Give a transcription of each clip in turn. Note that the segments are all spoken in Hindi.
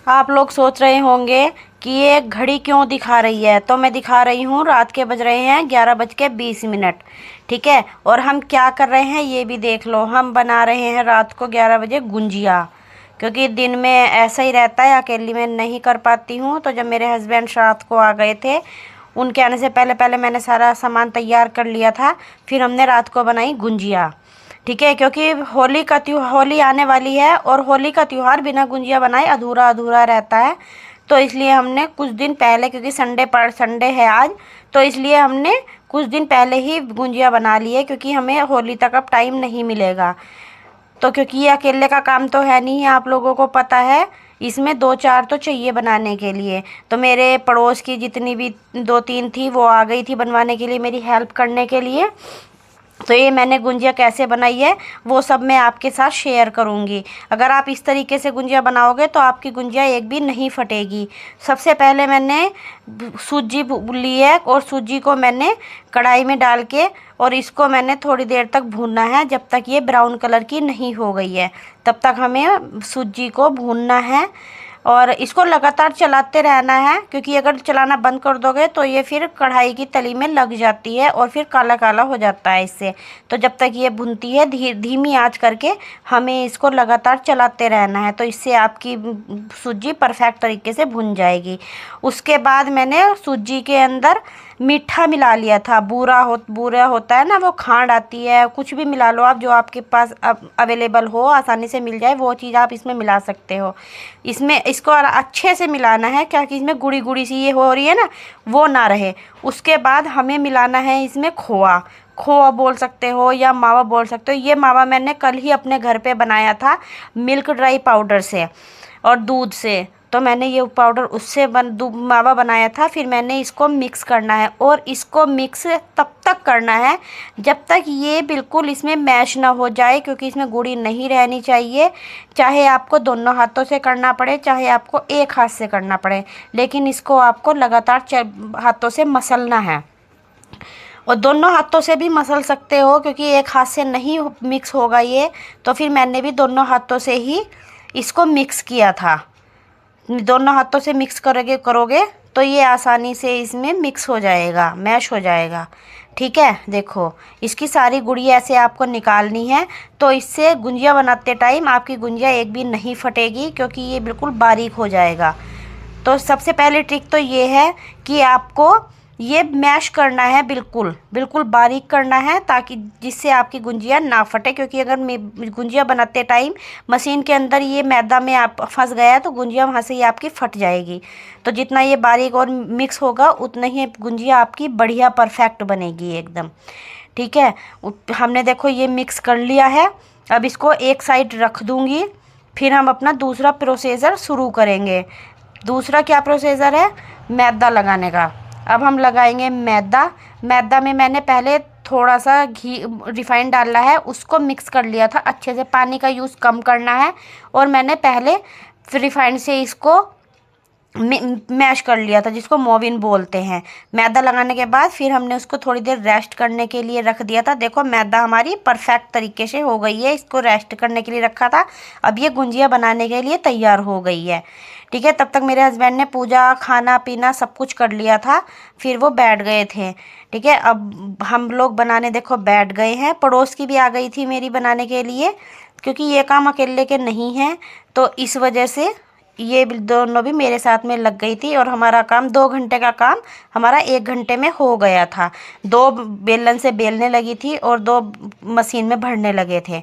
आप लोग सोच रहे होंगे कि ये घड़ी क्यों दिखा रही है, तो मैं दिखा रही हूँ रात के बज रहे हैं 11:20। ठीक है, और हम क्या कर रहे हैं ये भी देख लो। हम बना रहे हैं रात को 11 बजे गुंजिया, क्योंकि दिन में ऐसा ही रहता है, अकेली में नहीं कर पाती हूँ। तो जब मेरे हस्बैंड रात को आ गए थे, उनके आने से पहले पहले मैंने सारा सामान तैयार कर लिया था। फिर हमने रात को बनाई गुंजिया। ठीक है, क्योंकि होली आने वाली है और होली का त्यौहार बिना गुंजिया बनाए अधूरा अधूरा रहता है। तो इसलिए हमने कुछ दिन पहले, क्योंकि संडे है आज, तो इसलिए हमने कुछ दिन पहले ही गुंजिया बना ली है, क्योंकि हमें होली तक अब टाइम नहीं मिलेगा। तो क्योंकि ये अकेले का काम तो है नहीं है, आप लोगों को पता है, इसमें दो चार तो चाहिए बनाने के लिए। तो मेरे पड़ोस की जितनी भी दो तीन थी वो आ गई थी बनवाने के लिए, मेरी हेल्प करने के लिए। तो ये मैंने गुंजिया कैसे बनाई है वो सब मैं आपके साथ शेयर करूँगी। अगर आप इस तरीके से गुंजिया बनाओगे तो आपकी गुंजिया एक भी नहीं फटेगी। सबसे पहले मैंने सूजी ली है और सूजी को मैंने कढ़ाई में डाल के और इसको मैंने थोड़ी देर तक भूनना है, जब तक ये ब्राउन कलर की नहीं हो गई है तब तक हमें सूजी को भूनना है। और इसको लगातार चलाते रहना है, क्योंकि अगर चलाना बंद कर दोगे तो ये फिर कढ़ाई की तली में लग जाती है और फिर काला काला हो जाता है इससे। तो जब तक ये भुनती है धीमी आंच करके हमें इसको लगातार चलाते रहना है, तो इससे आपकी सूजी परफेक्ट तरीके से भुन जाएगी। उसके बाद मैंने सूजी के अंदर मीठा मिला लिया था। बूरा होता है ना, वो खांड आती है, कुछ भी मिला लो आप, जो आपके पास अवेलेबल हो, आसानी से मिल जाए वो चीज़ आप इसमें मिला सकते हो। इसमें इसको अच्छे से मिलाना है, क्या कि इसमें गुड़ी गुड़ी सी ये हो रही है ना, वो ना रहे। उसके बाद हमें मिलाना है इसमें खोआ। खोआ बोल सकते हो या मावा बोल सकते हो। ये मावा मैंने कल ही अपने घर पे बनाया था मिल्क ड्राई पाउडर से और दूध से। तो मैंने ये पाउडर उससे मावा बनाया था। फिर मैंने इसको मिक्स करना है और इसको मिक्स तब तक करना है जब तक ये बिल्कुल इसमें मैश ना हो जाए, क्योंकि इसमें गुड़ी नहीं रहनी चाहिए। चाहे आपको दोनों हाथों से करना पड़े, चाहे आपको एक हाथ से करना पड़े, लेकिन इसको आपको लगातार हाथों से मसलना है। और दोनों हाथों से भी मसल सकते हो, क्योंकि एक हाथ से नहीं मिक्स होगा ये। तो फिर मैंने भी दोनों हाथों से ही इसको मिक्स किया था। दोनों हाथों से मिक्स करोगे तो ये आसानी से इसमें मिक्स हो जाएगा, मैश हो जाएगा। ठीक है, देखो इसकी सारी गुड़िया ऐसे आपको निकालनी है। तो इससे गुंजिया बनाते टाइम आपकी गुंजिया एक भी नहीं फटेगी, क्योंकि ये बिल्कुल बारीक हो जाएगा। तो सबसे पहली ट्रिक तो ये है कि आपको ये मैश करना है, बिल्कुल बिल्कुल बारीक करना है, ताकि जिससे आपकी गुंजिया ना फटे। क्योंकि अगर गुंजिया बनाते टाइम मशीन के अंदर ये मैदा में आप फंस गया तो गुंजिया वहाँ से ही आपकी फट जाएगी। तो जितना ये बारीक और मिक्स होगा उतना ही गुंजिया आपकी बढ़िया परफेक्ट बनेगी एकदम। ठीक है, हमने देखो ये मिक्स कर लिया है। अब इसको एक साइड रख दूँगी, फिर हम अपना दूसरा प्रोसीजर शुरू करेंगे। दूसरा क्या प्रोसीजर है? मैदा लगाने का। अब हम लगाएंगे मैदा। मैदा में मैंने पहले थोड़ा सा घी रिफाइंड डाला है, उसको मिक्स कर लिया था अच्छे से। पानी का यूज़ कम करना है। और मैंने पहले रिफाइंड से इसको मैश कर लिया था, जिसको मोविन बोलते हैं। मैदा लगाने के बाद फिर हमने उसको थोड़ी देर रेस्ट करने के लिए रख दिया था। देखो मैदा हमारी परफेक्ट तरीके से हो गई है, इसको रेस्ट करने के लिए रखा था। अब ये गुंजिया बनाने के लिए तैयार हो गई है। ठीक है, तब तक मेरे हस्बैंड ने पूजा खाना पीना सब कुछ कर लिया था, फिर वो बैठ गए थे। ठीक है, अब हम लोग बनाने देखो बैठ गए हैं। पड़ोस की भी आ गई थी मेरी बनाने के लिए, क्योंकि ये काम अकेले के नहीं है, तो इस वजह से ये दोनों भी मेरे साथ में लग गई थी। और हमारा काम 2 घंटे का काम हमारा 1 घंटे में हो गया था। 2 बेलन से बेलने लगी थी और 2 मशीन में भरने लगे थे।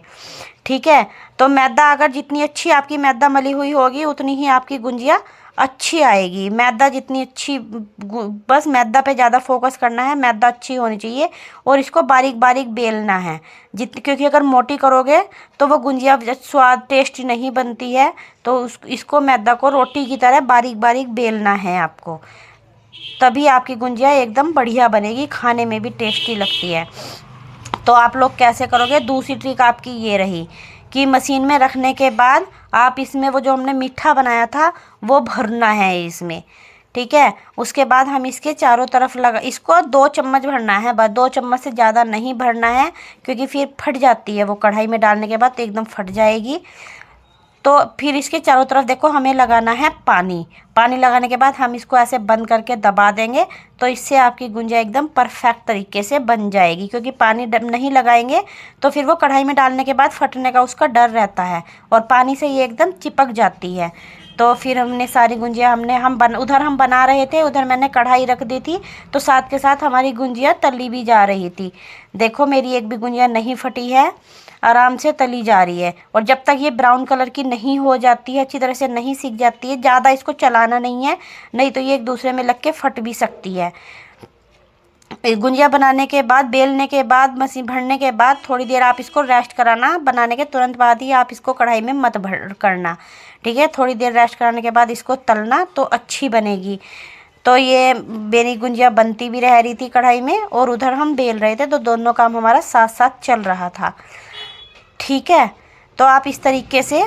ठीक है, तो मैदा अगर जितनी अच्छी आपकी मैदा मली हुई होगी उतनी ही आपकी गुंजिया अच्छी आएगी। मैदा जितनी अच्छी, बस मैदा पे ज़्यादा फोकस करना है, मैदा अच्छी होनी चाहिए। और इसको बारीक बारीक बेलना है क्योंकि अगर मोटी करोगे तो वो गुंजिया स्वाद टेस्टी नहीं बनती है। तो इसको मैदा को रोटी की तरह बारीक बारीक बेलना है आपको, तभी आपकी गुंजिया एकदम बढ़िया बनेगी, खाने में भी टेस्टी लगती है। तो आप लोग कैसे करोगे? दूसरी ट्रिक आपकी ये रही कि मशीन में रखने के बाद आप इसमें वो जो हमने मीठा बनाया था वो भरना है इसमें। ठीक है, उसके बाद हम इसके चारों तरफ इसको 2 चम्मच भरना है, बस 2 चम्मच से ज़्यादा नहीं भरना है, क्योंकि फिर फट जाती है वो कढ़ाई में डालने के बाद, तो एकदम फट जाएगी। तो फिर इसके चारों तरफ देखो हमें लगाना है पानी। पानी लगाने के बाद हम इसको ऐसे बंद करके दबा देंगे, तो इससे आपकी गुंजिया एकदम परफेक्ट तरीके से बन जाएगी। क्योंकि पानी नहीं लगाएंगे तो फिर वो कढ़ाई में डालने के बाद फटने का उसका डर रहता है, और पानी से ये एकदम चिपक जाती है। तो फिर हमने सारी गुंजिया उधर हम बना रहे थे, उधर मैंने कढ़ाई रख दी थी, तो साथ के साथ हमारी गुंजिया तली भी जा रही थी। देखो मेरी एक भी गुंजिया नहीं फटी है, आराम से तली जा रही है। और जब तक ये ब्राउन कलर की नहीं हो जाती है, अच्छी तरह से नहीं सीख जाती है, ज़्यादा इसको चलाना नहीं है, नहीं तो ये एक दूसरे में लग के फट भी सकती है। गुंजिया बनाने के बाद, बेलने के बाद, मशीन भरने के बाद थोड़ी देर आप इसको रेस्ट कराना। बनाने के तुरंत बाद ही आप इसको कढ़ाई में मत भर करना, ठीक है। थोड़ी देर रेस्ट कराने के बाद इसको तलना, तो अच्छी बनेगी। तो ये मेरी गुंजिया बनती भी रह रही थी कढ़ाई में, और उधर हम बेल रहे थे, तो दोनों काम हमारा साथ साथ चल रहा था, ठीक है। तो आप इस तरीके से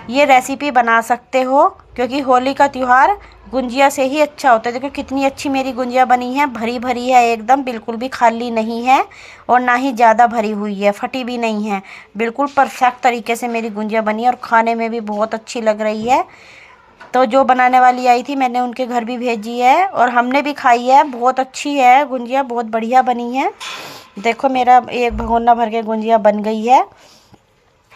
ये रेसिपी बना सकते हो, क्योंकि होली का त्यौहार गुंजिया से ही अच्छा होता है। देखो कितनी अच्छी मेरी गुंजिया बनी है, भरी भरी है एकदम, बिल्कुल भी खाली नहीं है, और ना ही ज़्यादा भरी हुई है, फटी भी नहीं है। बिल्कुल परफेक्ट तरीके से मेरी गुंजिया बनी है, और खाने में भी बहुत अच्छी लग रही है। तो जो बनाने वाली आई थी, मैंने उनके घर भी भेजी है, और हमने भी खाई है। बहुत अच्छी है गुंजिया, बहुत बढ़िया बनी है। देखो मेरा एक भगोना भर के गुंजिया बन गई है।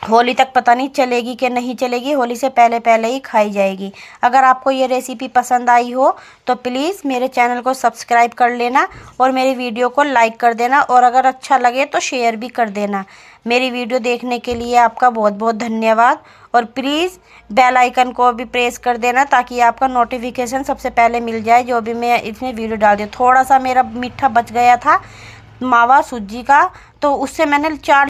होली तक पता नहीं चलेगी कि नहीं चलेगी, होली से पहले पहले ही खाई जाएगी। अगर आपको ये रेसिपी पसंद आई हो तो प्लीज़ मेरे चैनल को सब्सक्राइब कर लेना, और मेरी वीडियो को लाइक कर देना, और अगर अच्छा लगे तो शेयर भी कर देना। मेरी वीडियो देखने के लिए आपका बहुत बहुत धन्यवाद। और प्लीज़ बेल आइकन को भी प्रेस कर देना, ताकि आपका नोटिफिकेशन सबसे पहले मिल जाए जो भी मैं इसमें वीडियो डाल दूँ। थोड़ा सा मेरा मीठा बच गया था मावा सूजी का, तो उससे मैंने 4